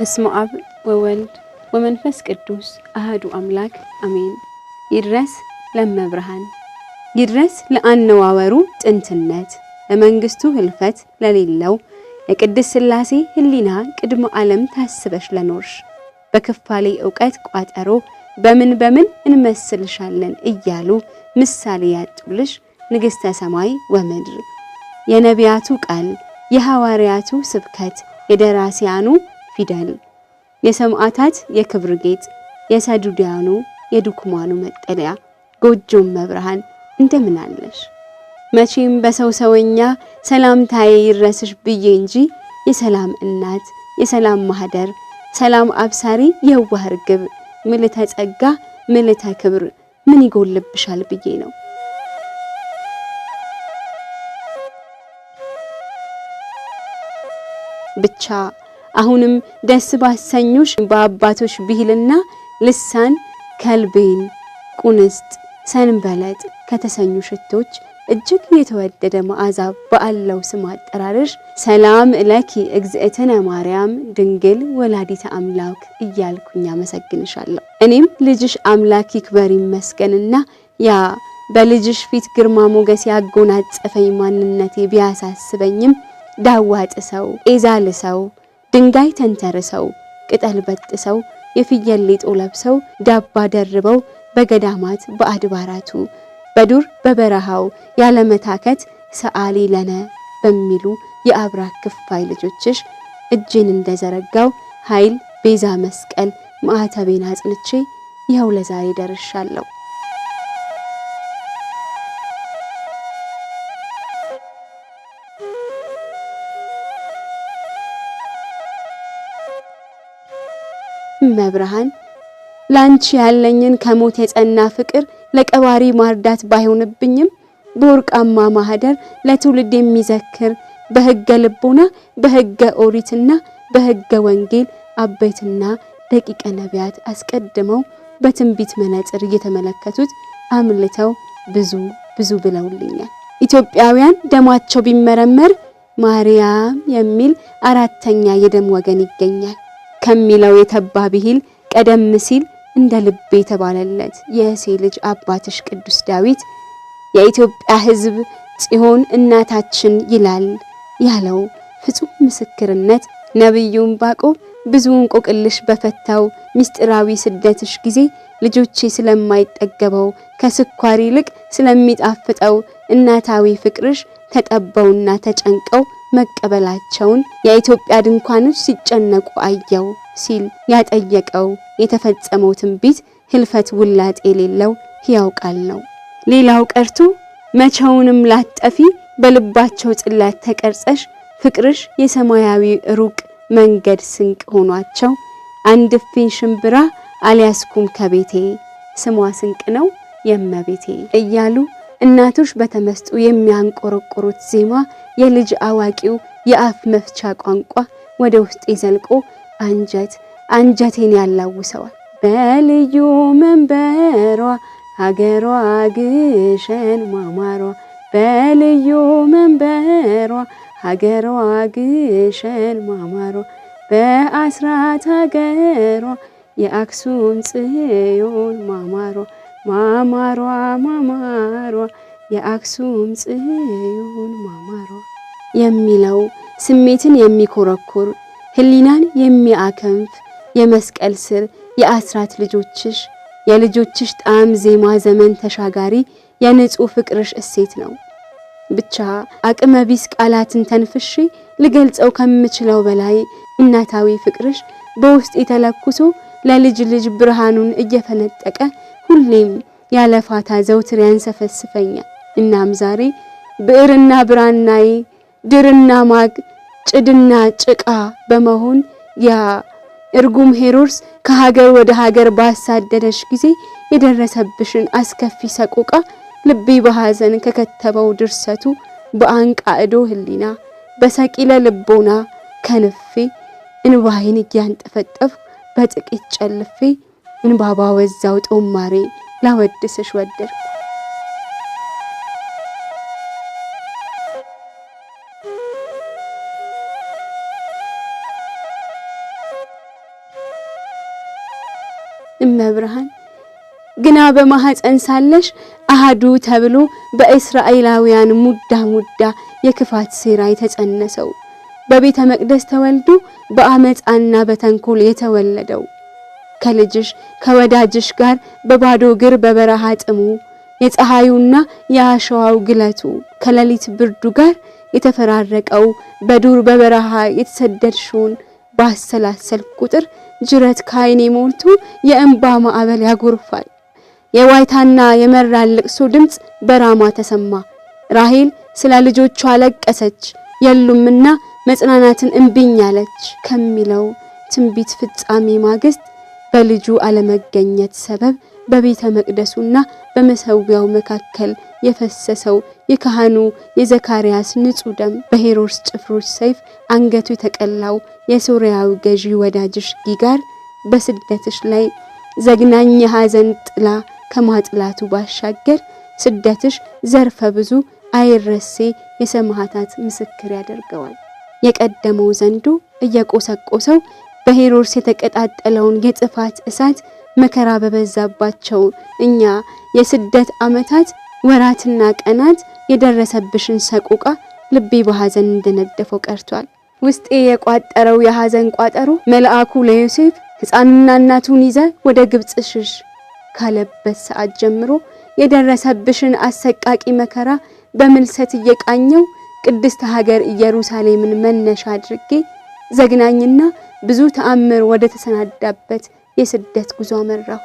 በስመ አብ ወወልድ ወመንፈስ ቅዱስ አሐዱ አምላክ አሜን። ይድረስ ለመብርሃን ይድረስ ለአነዋወሩ ጥንትነት ለመንግስቱ ህልፈት ለሌለው የቅድስት ሥላሴ ህሊና ቅድመ ዓለም ታስበሽ ለኖርሽ በክፋሌ ዕውቀት ቋጠሮ በምን እንመስልሻለን እያሉ ምሳሌ ያጡልሽ ንግሥተ ሰማይ ወምድር የነቢያቱ ቃል የሐዋርያቱ ስብከት የደራሲያኑ ፊደል የሰማዕታት የክብር ጌጥ የሰዱዲያኑ የድኩማኑ መጠለያ ጎጆም መብርሃን እንደምን አለሽ? መቼም በሰው ሰውኛ ሰላምታዬ ይረስሽ ብዬ እንጂ የሰላም እናት የሰላም ማህደር ሰላም አብሳሪ የዋህ ርግብ ምልዕተ ጸጋ ምልዕተ ክብር ምን ይጎልብሻል ብዬ ነው። ብቻ አሁንም ደስ ባሰኙሽ በአባቶች ብሂልና ልሳን ከልቤን ቁንስት ሰንበለጥ ከተሰኙ ሽቶች እጅግ የተወደደ መዓዛ በአለው ስም አጠራርሽ ሰላም ለኪ እግዝእትነ ማርያም ድንግል ወላዲተ አምላክ እያልኩኝ አመሰግንሻለሁ። እኔም ልጅሽ አምላክ ይክበር ይመስገንና ያ በልጅሽ ፊት ግርማ ሞገስ ያጎናጸፈኝ ማንነቴ ቢያሳስበኝም ዳዋ ጥሰው ጤዛ ልሰው ድንጋይ ተንተርሰው ቅጠል በጥሰው የፍየል ሌጦ ለብሰው ዳባ ደርበው በገዳማት በአድባራቱ በዱር በበረሃው ያለመታከት ሰአሊ ለነ በሚሉ የአብራክ ክፋይ ልጆችሽ እጄን እንደዘረጋው ኃይል ቤዛ መስቀል ማዕተቤን አጽንቼ ይኸው ለዛሬ ደርሻለሁ። መብርሃን ላንቺ ያለኝን ከሞት የጸና ፍቅር ለቀባሪ ማርዳት ባይሆንብኝም በወርቃማ ማህደር ለትውልድ የሚዘክር በሕገ ልቦና በሕገ ኦሪትና በሕገ ወንጌል አበይትና ደቂቀ ነቢያት አስቀድመው በትንቢት መነጽር እየተመለከቱት አምልተው ብዙ ብለውልኛል። ኢትዮጵያውያን ደማቸው ቢመረመር ማርያም የሚል አራተኛ የደም ወገን ይገኛል ከሚለው የተባ ብሂል ቀደም ሲል እንደ ልቤ የተባለለት የእሴይ ልጅ አባትሽ ቅዱስ ዳዊት የኢትዮጵያ ሕዝብ ጽዮን እናታችን ይላል ያለው ፍጹም ምስክርነት ነብዩ ዕንባቆም ብዙ እንቆቅልሽ በፈታው ምስጢራዊ ስደትሽ ጊዜ ልጆቼ ስለማይጠገበው ከስኳር ይልቅ ስለሚጣፍጠው እናታዊ ፍቅርሽ ተጠበውና ተጨንቀው መቀበላቸውን የኢትዮጵያ ድንኳኖች ሲጨነቁ አየው ሲል ያጠየቀው የተፈጸመው ትንቢት ህልፈት ውላጥ የሌለው ሕያው ቃል ነው። ሌላው ቀርቶ መቼውንም ላጠፊ በልባቸው ጽላት ተቀርጸሽ ፍቅርሽ የሰማያዊ ሩቅ መንገድ ስንቅ ሆኗቸው አንድ ፍኝ ሽምብራ አልያስኩም ከቤቴ ስሟ ስንቅ ነው የመቤቴ እያሉ እናቶች በተመስጦ የሚያንቆረቆሩት ዜማ የልጅ አዋቂው የአፍ መፍቻ ቋንቋ ወደ ውስጥ ዘልቆ አንጀቴን ያላውሰዋል። በልዩ መንበሯ ሀገሯ ግሸን ማማሯ በልዩ መንበሯ ሀገሯ ግሸን ማማሯ በአስራት ሀገሯ የአክሱም ጽዮን ማማሯ የአክሱም ጽዮን ማማሯ የሚለው ስሜትን የሚኮረኩር ህሊናን የሚያከንፍ የመስቀል ስር የአስራት ልጆችሽ የልጆችሽ ጣዕም ዜማ ዘመን ተሻጋሪ የንጹህ ፍቅርሽ እሴት ነው። ብቻ አቅመ ቢስ ቃላትን ተንፍሼ ልገልጸው ከምችለው በላይ እናታዊ ፍቅርሽ በውስጥ የተለኩሶ ለልጅ ልጅ ብርሃኑን እየፈነጠቀ ሁሌም ያለፋታ ዘውትር ያንሰፈስፈኛል። እናም ዛሬ ብዕርና ብራናዬ ድርና ማግ ጭድና ጭቃ በመሆን ያ እርጉም ሄሮድስ ከሀገር ወደ ሀገር ባሳደደሽ ጊዜ የደረሰብሽን አስከፊ ሰቆቃ ልቤ በሐዘን ከከተበው ድርሰቱ በአንቃዕዶ ህሊና በሰቂለ ልቦና ከንፌ እንባዬን እያንጠፈጠፍ በጥቂት ጨልፌ እንባባ ወዛው ጦማሬ ላወድስሽ ወደድኩ። እመብርሃን ግና በማህፀን ሳለሽ አሃዱ ተብሎ በእስራኤላውያን ሙዳ የክፋት ሴራ የተጸነሰው በቤተ መቅደስ ተወልዶ በአመፃና በተንኮል የተወለደው ከልጅሽ ከወዳጅሽ ጋር በባዶ እግር በበረሃ ጥሙ የፀሐዩና የአሸዋው ግለቱ ከሌሊት ብርዱ ጋር የተፈራረቀው በዱር በበረሃ የተሰደድሽውን ባሰላሰል ቁጥር ጅረት ካይኔ ሞልቶ የእንባ ማዕበል ያጎርፋል። የዋይታና የመራር ልቅሶ ድምጽ በራማ ተሰማ። ራሔል ስለ ልጆቿ አለቀሰች የሉምና መጽናናትን እንብኝ አለች ከሚለው ትንቢት ፍጻሜ ማግስት በልጁ አለመገኘት ሰበብ በቤተ መቅደሱና በመሰዊያው መካከል የፈሰሰው የካህኑ የዘካርያስ ንጹህ ደም በሄሮድስ ጭፍሮች ሰይፍ አንገቱ የተቀላው የሶርያው ገዢ ወዳጅሽ ጊጋር በስደትሽ ላይ ዘግናኝ ሐዘን ጥላ ከማጥላቱ ባሻገር ስደትሽ ዘርፈ ብዙ አይረሴ የሰማዕታት ምስክር ያደርገዋል። የቀደመው ዘንዶ እየቆሰቆሰው በሄሮድስ የተቀጣጠለውን የጥፋት እሳት መከራ በበዛባቸው እኛ የስደት ዓመታት ወራትና ቀናት የደረሰብሽን ሰቆቃ ልቤ በሐዘን እንደነደፈው ቀርቷል። ውስጤ የቋጠረው የሐዘን ቋጠሮ መልአኩ ለዮሴፍ ሕፃንና እናቱን ይዘ ወደ ግብጽ ሽሽ ካለበት ሰዓት ጀምሮ የደረሰብሽን አሰቃቂ መከራ በምልሰት እየቃኘው ቅድስት ሀገር ኢየሩሳሌምን መነሻ አድርጌ ዘግናኝና ብዙ ተአምር ወደ ተሰናዳበት የስደት ጉዞ አመራው።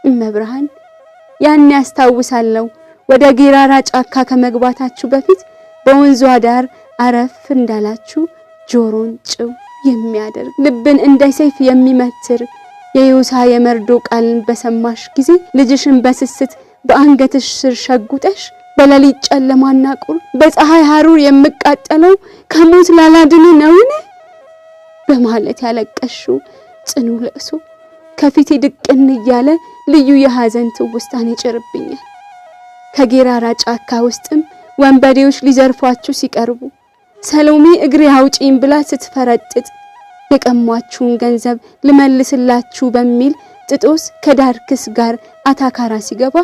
እመብርሃን ያን ያስታውሳለሁ ወደ ጌራራ ጫካ ከመግባታችሁ በፊት በወንዙ ዳር አረፍ እንዳላችሁ ጆሮን ጭው የሚያደርግ ልብን እንደ ሰይፍ የሚመትር የዮሳ የመርዶ ቃልን በሰማሽ ጊዜ ልጅሽን በስስት በአንገትሽ ስር ሸጉጠሽ በሌሊት ጨለማና ቁር በፀሐይ ሐሩር የምቃጠለው ከሞት ላላድን ነውን በማለት ያለቀሽው ጽኑ ለቅሶ ከፊቴ ድቅን እያለ ልዩ የሐዘን ትውስታን ይጭርብኛል። ከጌራራ ጫካ ውስጥም ወንበዴዎች ሊዘርፏችሁ ሲቀርቡ ሰሎሜ እግሬ አውጪኝ ብላ ስትፈረጥጥ የቀሟችሁን ገንዘብ ልመልስላችሁ በሚል ጥጦስ ከዳርክስ ጋር አታካራ ሲገባ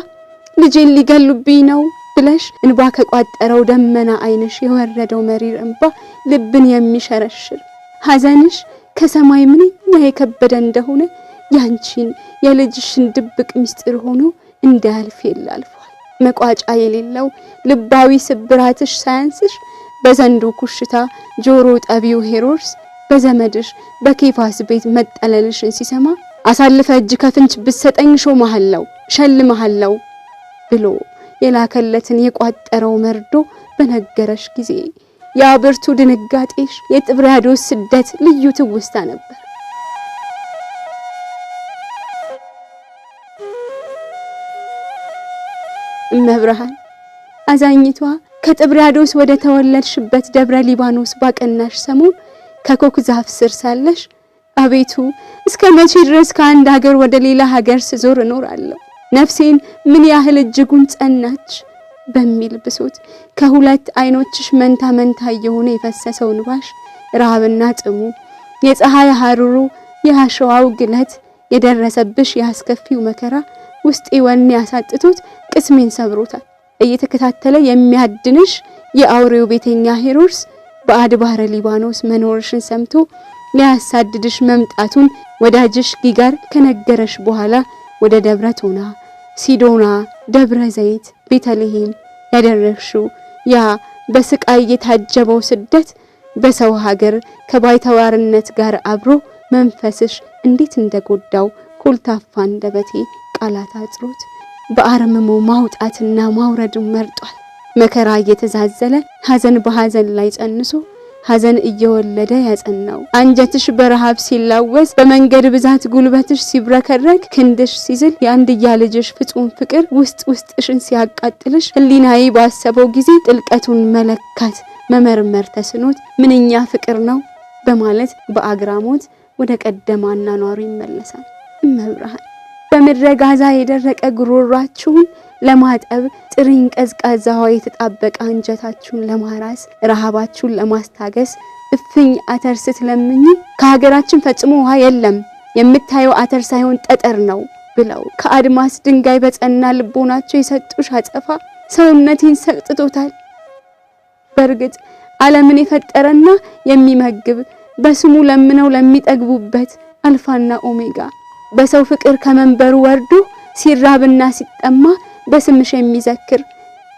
ልጄን ሊገሉብኝ ነው ብለሽ እንባ ከቋጠረው ደመና አይንሽ የወረደው መሪር እንባ ልብን የሚሸረሽር ሐዘንሽ ከሰማይ ምንኛ የከበደ እንደሆነ ያንቺን የልጅሽን ድብቅ ምስጢር ሆኖ እንዳልፍ ይላልፋል። መቋጫ የሌለው ልባዊ ስብራትሽ ሳያንስሽ በዘንዶ ኩሽታ ጆሮ ጠቢው ሄሮድስ በዘመድሽ በኬፋስ ቤት መጠለልሽን ሲሰማ አሳልፈ እጅ ከፍንጭ ብትሰጠኝ ሾመሃለው ሸልመሃለው ብሎ የላከለትን የቋጠረው መርዶ በነገረሽ ጊዜ ያ ብርቱ ድንጋጤሽ የጥብርያዶስ ስደት ልዩ ትውስታ ነበር። እመብርሃን አዛኝቷ ከጥብርያዶስ ወደ ተወለድሽበት ደብረ ሊባኖስ ባቀናሽ ሰሞን ከኮክ ዛፍ ስር ሳለሽ አቤቱ እስከ መቼ ድረስ ከአንድ ሀገር ወደ ሌላ ሀገር ስዞር እኖራለሁ ነፍሴን ምን ያህል እጅጉን ጸናች በሚል ብሶት ከሁለት አይኖችሽ መንታ መንታ የሆነ የፈሰሰው እንባሽ ረሃብና ጥሙ የፀሐይ ሐሩሩ የአሸዋው ግለት የደረሰብሽ ያስከፊው መከራ ውስጤ ወኔ ያሳጥቶት ቅስሜን ሰብሮታል። እየተከታተለ የሚያድንሽ የአውሬው ቤተኛ ሄሮድስ በአድባረ ሊባኖስ መኖርሽን ሰምቶ ሊያሳድድሽ መምጣቱን ወዳጅሽ ጊጋር ከነገረሽ በኋላ ወደ ደብረ ቶና፣ ሲዶና፣ ደብረ ዘይት፣ ቤተልሔም ያደረሽው ያ በስቃይ የታጀበው ስደት በሰው ሀገር ከባይተዋርነት ጋር አብሮ መንፈስሽ እንዴት እንደጎዳው ኮልታፋ አንደበቴ ቃላት አጥሮት በአረምሞ ማውጣትና ማውረድን መርጧል። መከራ እየተዛዘለ ሐዘን በሐዘን ላይ ጸንሶ ሐዘን እየወለደ ያጸናው አንጀትሽ በረሃብ ሲላወስ በመንገድ ብዛት ጉልበትሽ ሲብረከረክ ክንድሽ ሲዝል የአንድያ ልጅሽ ፍጹም ፍቅር ውስጥሽን ሲያቃጥልሽ ህሊናዬ ባሰበው ጊዜ ጥልቀቱን መለካት መመርመር ተስኖት ምንኛ ፍቅር ነው በማለት በአግራሞት ወደ ቀደማ አኗኗሩ ይመለሳል። እመብርሃን በምድረ ጋዛ የደረቀ ጉሮሯችሁን ለማጠብ ጥሪኝ ቀዝቃዛ ውሃ የተጣበቀ አንጀታችሁን ለማራስ ረሃባችሁን ለማስታገስ እፍኝ አተር ስትለምኝ ከሀገራችን ፈጽሞ ውሃ የለም የምታየው አተር ሳይሆን ጠጠር ነው ብለው ከአድማስ ድንጋይ በጸና ልቦናቸው የሰጡሽ አጸፋ ሰውነቴን ሰቅጥቶታል። በርግጥ ዓለምን የፈጠረና የሚመግብ በስሙ ለምነው ለሚጠግቡበት አልፋና ኦሜጋ በሰው ፍቅር ከመንበሩ ወርዶ ሲራብና ሲጠማ በስምሽ የሚዘክር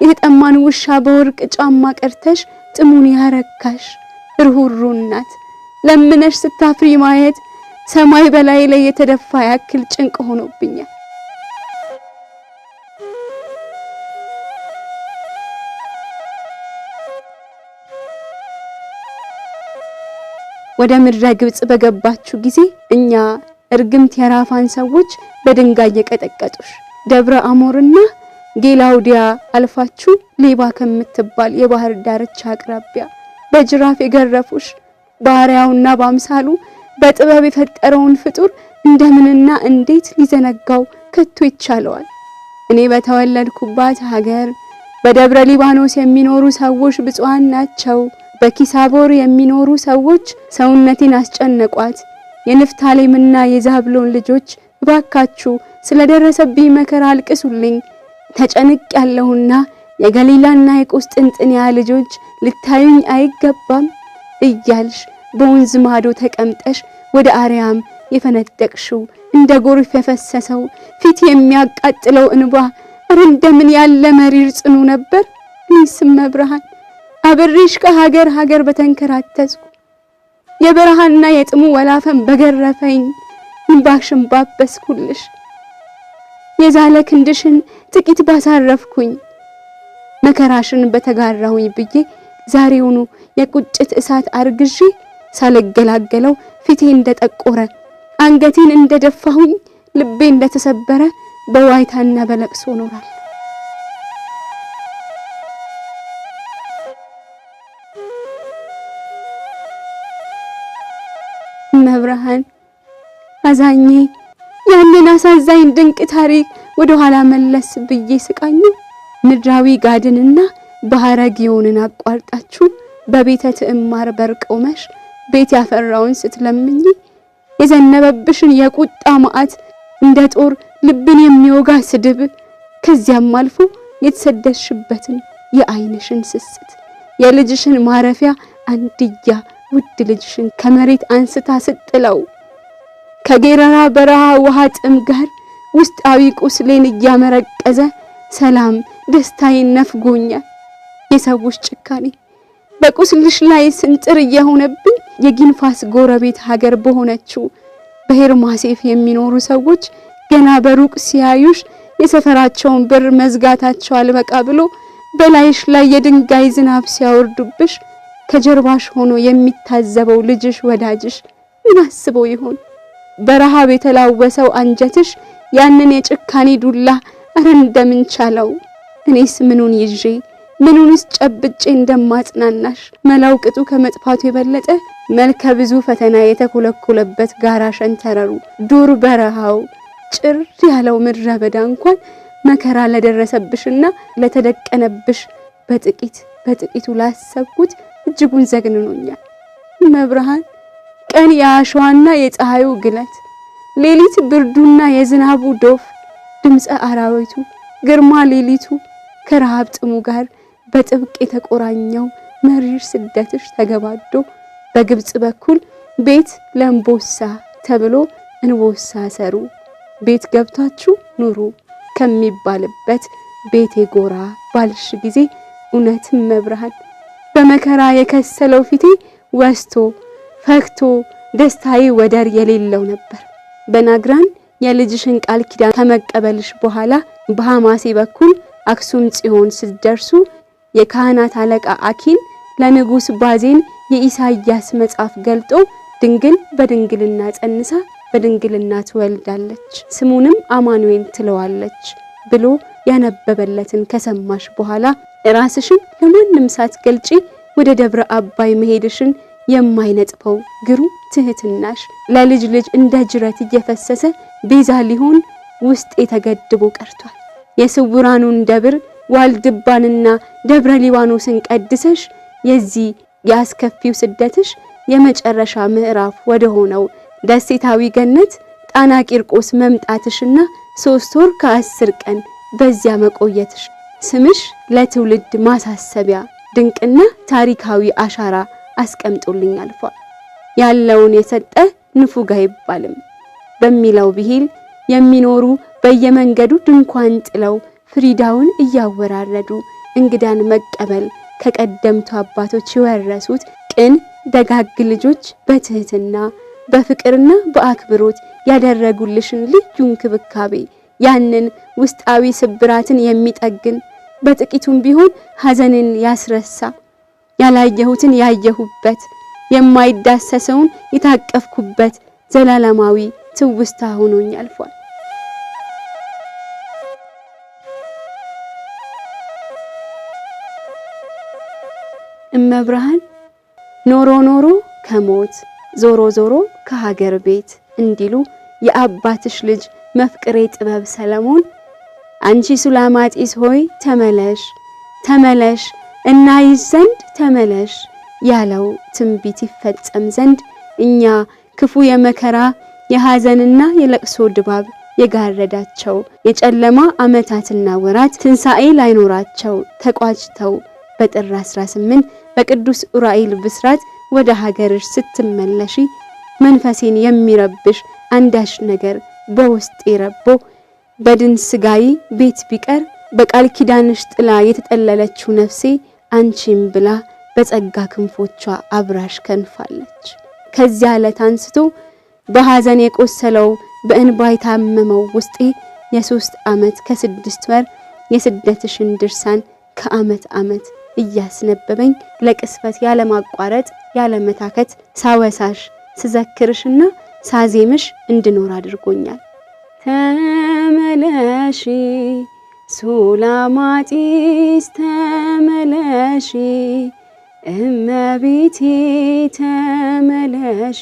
የተጠማን ውሻ በወርቅ ጫማ ቀርተሽ ጥሙን ያረካሽ ርሁሩ እናት ለምነሽ ስታፍሪ ማየት ሰማይ በላይ ላይ የተደፋ ያክል ጭንቅ ሆኖብኛል። ወደ ምድረ ግብጽ በገባችሁ ጊዜ እኛ እርግምት የራፋን ሰዎች በድንጋይ የቀጠቀጡሽ ደብረ አሞርና ጌላውዲያ አልፋችሁ ሌባ ከምትባል የባህር ዳርቻ አቅራቢያ በጅራፍ የገረፉሽ ባሪያውና በአምሳሉ በጥበብ የፈጠረውን ፍጡር እንደምንና እንዴት ሊዘነጋው ከቶ ይቻለዋል? እኔ በተወለድኩባት ሀገር በደብረ ሊባኖስ የሚኖሩ ሰዎች ብፁዓን ናቸው። በኪሳቦር የሚኖሩ ሰዎች ሰውነቴን አስጨነቋት። የንፍታሌምና የዛብሎን ልጆች እባካችሁ ስለደረሰብኝ መከራ አልቅሱልኝ፣ ተጨንቅ ያለሁና የገሊላና የቁስጥንጥንያ ልጆች ልታዩኝ አይገባም እያልሽ በወንዝ ማዶ ተቀምጠሽ ወደ አርያም የፈነደቅሽው እንደ ጎርፍ የፈሰሰው ፊት የሚያቃጥለው እንባ አረ እንደምን ያለ መሪር ጽኑ ነበር። እኔስም መብርሃን አብሬሽ ከሀገር ሀገር በተንከራተትኩ የበረሃና የጥሙ ወላፈን በገረፈኝ እንባሽን ባበስኩልሽ የዛለ ክንድሽን ጥቂት ባሳረፍኩኝ መከራሽን በተጋራሁኝ ብዬ ዛሬውኑ የቁጭት እሳት አርግዤ ሳልገላገለው ፊቴ እንደጠቆረ አንገቴን እንደደፋሁኝ ልቤ እንደተሰበረ በዋይታና በለቅሶ ኖራል። መብርሃን አዛኜ ያንን አሳዛኝ ድንቅ ታሪክ ወደ ኋላ መለስ ብዬ ስቃኝ ምድራዊ ጋድንና ባህረ ግዮንን አቋርጣችሁ በቤተ ትዕማር በርቆመሽ ቤት ያፈራውን ስትለምኝ የዘነበብሽን የቁጣ መዓት እንደ ጦር ልብን የሚወጋ ስድብ ከዚያም አልፎ የተሰደሽበትን የአይንሽን ስስት የልጅሽን ማረፊያ አንድያ ውድ ልጅሽን ከመሬት አንስታ ስትጥለው ከጌራራ በረሃ ውሃ ጥም ጋር ውስጣዊ ቁስሌን እያመረቀዘ ሰላም ደስታዬን ነፍጎኛል። የሰዎች ጭካኔ በቁስልሽ ላይ ስንጥር እየሆነብኝ የጊንፋስ ጎረቤት ሀገር በሆነችው በሄርማሴፍ የሚኖሩ ሰዎች ገና በሩቅ ሲያዩሽ የሰፈራቸውን በር መዝጋታቸው አልበቃ ብሎ በላይሽ ላይ የድንጋይ ዝናብ ሲያወርዱብሽ ከጀርባሽ ሆኖ የሚታዘበው ልጅሽ ወዳጅሽ ምን አስቦ ይሆን? በረሃብ የተላወሰው አንጀትሽ ያንን የጭካኔ ዱላ አረ እንደምን ቻለው? እኔስ ምኑን ይዤ ምኑንስ ጨብጬ እንደማጽናናሽ መላው ቅጡ ከመጥፋቱ የበለጠ መልከ ብዙ ፈተና የተኮለኮለበት ጋራ ሸንተረሩ ዱር በረሃው ጭር ያለው ምድረ በዳ እንኳን መከራ ለደረሰብሽና ለተደቀነብሽ በጥቂቱ ላሰብኩት እጅጉን ዘግንኖኛል። መብርሃን ቀን የአሸዋና የፀሐዩ ግለት፣ ሌሊት ብርዱና የዝናቡ ዶፍ፣ ድምፀ አራዊቱ፣ ግርማ ሌሊቱ ከረሃብ ጥሙ ጋር በጥብቅ የተቆራኘው መሪር ስደትሽ ተገባዶ በግብጽ በኩል ቤት ለእንቦሳ ተብሎ እንቦሳ ሰሩ ቤት ገብታችሁ ኑሩ ከሚባልበት ቤቴ ጎራ ባልሽ ጊዜ እውነትም መብርሃን በመከራ የከሰለው ፊቴ ወስቶ ፈክቶ ደስታዬ ወደር የሌለው ነበር። በናግራን የልጅሽን ቃል ኪዳን ከመቀበልሽ በኋላ በሐማሴ በኩል አክሱም ጽዮን ስትደርሱ የካህናት አለቃ አኪን ለንጉስ ባዜን የኢሳይያስ መጽሐፍ ገልጦ ድንግል በድንግልና ጸንሳ በድንግልና ትወልዳለች ስሙንም አማኑኤል ትለዋለች ብሎ ያነበበለትን ከሰማሽ በኋላ ራስሽን ለማንም ሳትገልጪ ወደ ደብረ አባይ መሄድሽን የማይነጥፈው ግሩም ትህትናሽ ለልጅ ልጅ እንደ ጅረት እየፈሰሰ ቤዛ ሊሆን ውስጥ የተገድቦ ቀርቷል። የስውራኑን ደብር ዋልድባንና ደብረ ሊባኖስን ቀድሰሽ የዚህ ያስከፊው ስደትሽ የመጨረሻ ምዕራፍ ወደ ሆነው ደሴታዊ ገነት ጣና ቂርቆስ መምጣትሽና 3 ወር ከ10 ቀን በዚያ መቆየትሽ ስምሽ ለትውልድ ማሳሰቢያ ድንቅና ታሪካዊ አሻራ አስቀምጦልኝ አልፏል። ያለውን የሰጠ ንፉግ አይባልም በሚለው ብሂል የሚኖሩ በየመንገዱ ድንኳን ጥለው ፍሪዳውን እያወራረዱ እንግዳን መቀበል ከቀደምቱ አባቶች የወረሱት ቅን ደጋግ ልጆች በትህትና በፍቅርና በአክብሮት ያደረጉልሽን ልዩ እንክብካቤ ያንን ውስጣዊ ስብራትን የሚጠግን በጥቂቱም ቢሆን ሐዘንን ያስረሳ ያላየሁትን ያየሁበት የማይዳሰሰውን የታቀፍኩበት ዘላለማዊ ትውስታ ሆኖኝ አልፏል። እመብርሃን ኖሮ ኖሮ ከሞት ዞሮ ዞሮ ከሀገር ቤት እንዲሉ የአባትሽ ልጅ መፍቅሬ ጥበብ ሰለሞን አንቺ ሱላማጢስ ሆይ ተመለሽ ተመለሽ እናይሽ ዘንድ ተመለሽ ያለው ትንቢት ይፈጸም ዘንድ እኛ ክፉ የመከራ የሐዘንና የለቅሶ ድባብ የጋረዳቸው የጨለማ ዓመታትና ወራት ትንሣኤ ላይኖራቸው ተቋጭተው በጥር 18 በቅዱስ ኡራኤል ብስራት ወደ ሀገርሽ ስትመለሺ መንፈሴን የሚረብሽ አንዳች ነገር በውስጤ ረቦ በድን ስጋይ ቤት ቢቀር በቃል ኪዳንሽ ጥላ የተጠለለችው ነፍሴ አንቺም ብላ በጸጋ ክንፎቿ አብራሽ ከንፋለች። ከዚያ ዕለት አንስቶ በሐዘን የቆሰለው በእንባ የታመመው ውስጤ የ3 ዓመት ከ6 ወር የስደትሽን ድርሳን ከዓመት ዓመት እያስነበበኝ ለቅስፈት ያለማቋረጥ ያለመታከት ሳወሳሽ ስዘክርሽና ሳዜምሽ እንድኖር አድርጎኛል። ተመለሺ ሱላማጢስ ተመለሺ እመቤቴ ተመለሺ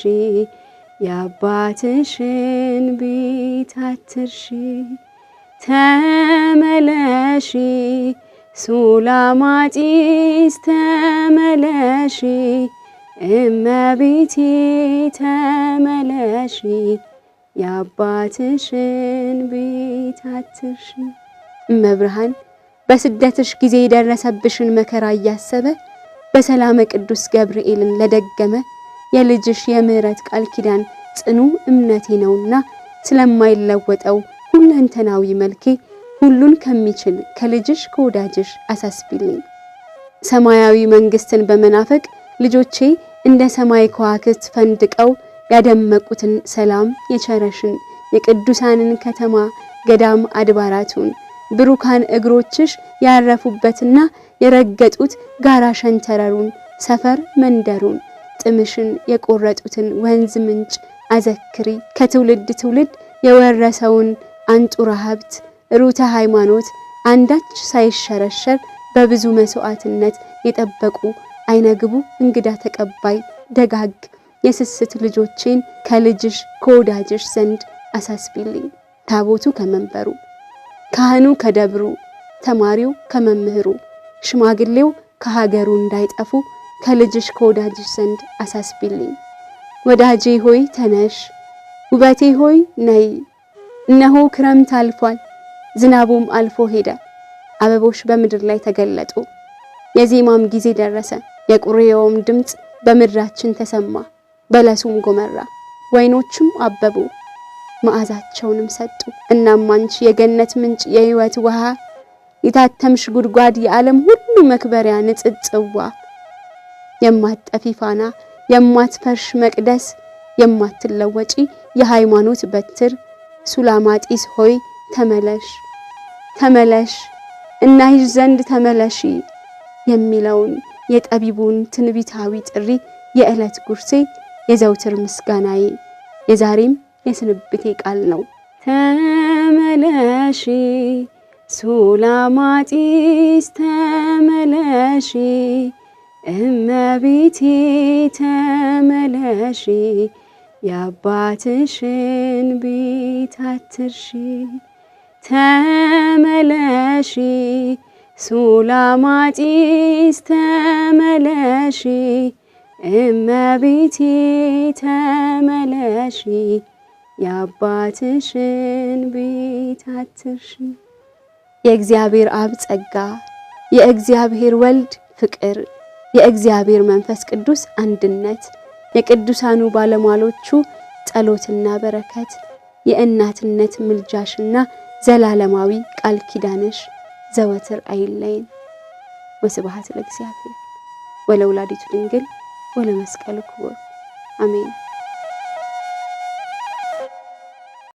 የአባትሽን ቤት አትርሺ ተመለሺ ሱላማጢስ ተመለሺ እመቤቴ ተመለሺ የአባትሽን ቤት አትርሺ። እመብርሃን በስደትሽ ጊዜ የደረሰብሽን መከራ እያሰበ በሰላመ ቅዱስ ገብርኤልን ለደገመ የልጅሽ የምህረት ቃል ኪዳን ጽኑ እምነቴ ነውና ስለማይለወጠው ሁለንተናዊ መልኬ ሁሉን ከሚችል ከልጅሽ ከወዳጅሽ አሳስቢልኝ። ሰማያዊ መንግስትን በመናፈቅ ልጆቼ እንደ ሰማይ ከዋክብት ፈንድቀው ያደመቁትን ሰላም የቸረሽን የቅዱሳንን ከተማ ገዳም አድባራቱን ብሩካን እግሮችሽ ያረፉበትና የረገጡት ጋራ ሸንተረሩን ሰፈር መንደሩን ጥምሽን የቆረጡትን ወንዝ ምንጭ አዘክሪ። ከትውልድ ትውልድ የወረሰውን አንጡራ ሀብት ሩተ ሃይማኖት አንዳች ሳይሸረሸር በብዙ መስዋዕትነት የጠበቁ አይነግቡ እንግዳ ተቀባይ ደጋግ የስስት ልጆቼን ከልጅሽ ከወዳጅሽ ዘንድ አሳስቢልኝ። ታቦቱ ከመንበሩ ካህኑ ከደብሩ ተማሪው ከመምህሩ ሽማግሌው ከሀገሩ እንዳይጠፉ ከልጅሽ ከወዳጅሽ ዘንድ አሳስቢልኝ። ወዳጄ ሆይ ተነሽ፣ ውበቴ ሆይ ነይ። እነሆ ክረምት አልፏል፣ ዝናቡም አልፎ ሄደ፣ አበቦች በምድር ላይ ተገለጡ። የዜማም ጊዜ ደረሰ፣ የቁሬውም ድምጽ በምድራችን ተሰማ። በለሱም ጎመራ፣ ወይኖችም አበቡ፣ መዓዛቸውንም ሰጡ። እናም አንቺ የገነት ምንጭ የሕይወት ውሃ የታተምሽ ጉድጓድ የዓለም ሁሉ መክበሪያ ንጽጽዋ የማትጠፊ ፋና የማትፈርሽ መቅደስ የማትለወጪ የሃይማኖት በትር ሱላማጢስ ሆይ ተመለሽ ተመለሽ እናይሽ ዘንድ ተመለሺ የሚለውን የጠቢቡን ትንቢታዊ ጥሪ የዕለት ጉርሴ የዘውትር ምስጋናዬ የዛሬም የስንብቴ ቃል ነው። ተመለሺ ሱላማጢስ ተመለሺ እመቤቴ ተመለሺ የአባትሽን ቤት አትርሺ ተመለሺ ሱላማጢስ ተመለሺ እመቤቴ ተመለሺ የአባትሽን ቤት አትርሺ። የእግዚአብሔር አብ ጸጋ፣ የእግዚአብሔር ወልድ ፍቅር፣ የእግዚአብሔር መንፈስ ቅዱስ አንድነት፣ የቅዱሳኑ ባለሟሎቹ ጸሎትና በረከት፣ የእናትነት ምልጃሽና ዘላለማዊ ቃል ኪዳንሽ ዘወትር አይለየን። ወስብሐት ለእግዚአብሔር ወለወላዲቱ ድንግል ወለመስቀሉ ክቡር አሜን።